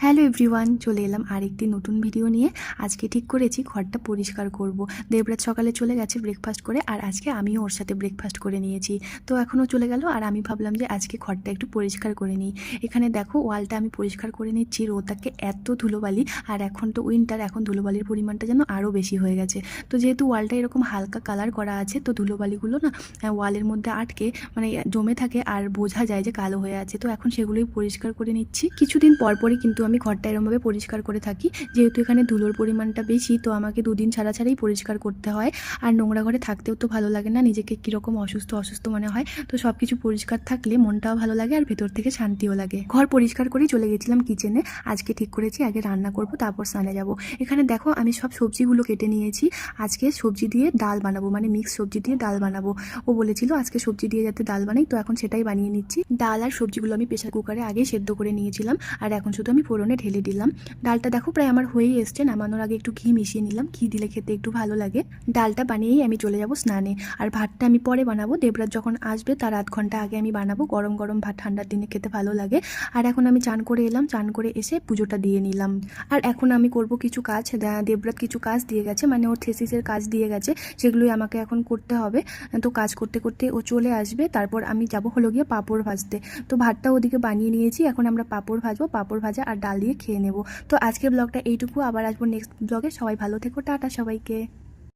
Hello everyone, চলে এলাম আরেকটি নতুন ভিডিও নিয়ে। আজকে ঠিক করেছি ঘরটা পরিষ্কার করব। দেবরাজ সকালে চলে গেছে ব্রেকফাস্ট করে, আর আজকে আমিও ওর সাথে ব্রেকফাস্ট করে নিয়েছি। তো এখনও চলে গেল, আর আমি ভাবলাম যে আজকে ঘরটা একটু পরিষ্কার করে নিই। এখানে দেখো ওয়ালটা আমি পরিষ্কার করে নিচ্ছি। রোদটাকে এত ধুলোবালি, আর এখন তো উইন্টার, এখন ধুলোবালির পরিমাণটা যেন আরও বেশি হয়ে গেছে। তো যেহেতু ওয়ালটা এরকম হালকা কালার করা আছে, তো ধুলোবালিগুলো না ওয়ালের মধ্যে আটকে মানে জমে থাকে, আর বোঝা যায় যে কালো হয়ে আছে। তো এখন সেগুলোই পরিষ্কার করে নিচ্ছি। কিছুদিন পর পরই কিন্তু আমি ঘরটা এরমভাবে পরিষ্কার করে থাকি। যেহেতু এখানে ধুলোর পরিমাণটা বেশি, তো আমাকে দুদিন ছাড়া ছাড়াই পরিষ্কার করতে হয়। আর নোংরা ঘরে থাকতেও তো ভালো লাগে না, নিজেকে কীরকম অসুস্থ অসুস্থ মনে হয়। তো সব কিছু পরিষ্কার থাকলে মনটাও ভালো লাগে, আর ভেতর থেকে শান্তিও লাগে। ঘর পরিষ্কার করেই চলে গেছিলাম কিচেনে। আজকে ঠিক করেছি আগে রান্না করব, তারপর স্নানে যাব। এখানে দেখো আমি সব সবজিগুলো কেটে নিয়েছি। আজকে সবজি দিয়ে ডাল বানাবো, মানে মিক্স সবজি দিয়ে ডাল বানাবো। ও বলেছিল আজকে সবজি দিয়ে যাতে ডাল বানাই, তো এখন সেটাই বানিয়ে নিচ্ছি। ডাল আর সবজিগুলো আমি প্রেসার কুকারে আগে সেদ্ধ করে নিয়েছিলাম, আর এখন শুধু আমি ফোড়নে ঢেলে দিলাম। ডালটা দেখো প্রায় আমার হয়েই এসছে। নামানোর আগে একটু ঘি মিশিয়ে নিলাম, ঘি দিলে খেতে একটু ভালো লাগে। ডালটা বানিয়েই আমি চলে যাব স্নানে। আর ভাতটা আমি পরে বানাবো, দেবরাজ যখন আসবে তার আধ ঘন্টা আগে আমি বানাবো। গরম গরম ভাত ঠান্ডার দিনে খেতে ভালো লাগে। আর এখন আমি চান করে এলাম, চান করে এসে পুজোটা দিয়ে নিলাম। আর এখন আমি করব কিছু কাজ। দেবরাজ কিছু কাজ দিয়ে গেছে, মানে ওর থিসিসের কাজ দিয়ে গেছে, সেগুলোই আমাকে এখন করতে হবে। তো কাজ করতে করতে ও চলে আসবে, তারপর আমি যাব হলো গিয়ে পাঁপড় ভাজতে। তো ভাতটা ওদিকে বানিয়ে নিয়েছি, এখন আমরা পাঁপড় ভাজবো। পাঁপড় ভাজা আর ডাল দিয়ে খেয়ে নেব। তো আজকের ব্লগটা এইটুকু, আবার আসবো নেক্সট ব্লগে। সবাই ভালো থেকো, টাটা সবাইকে।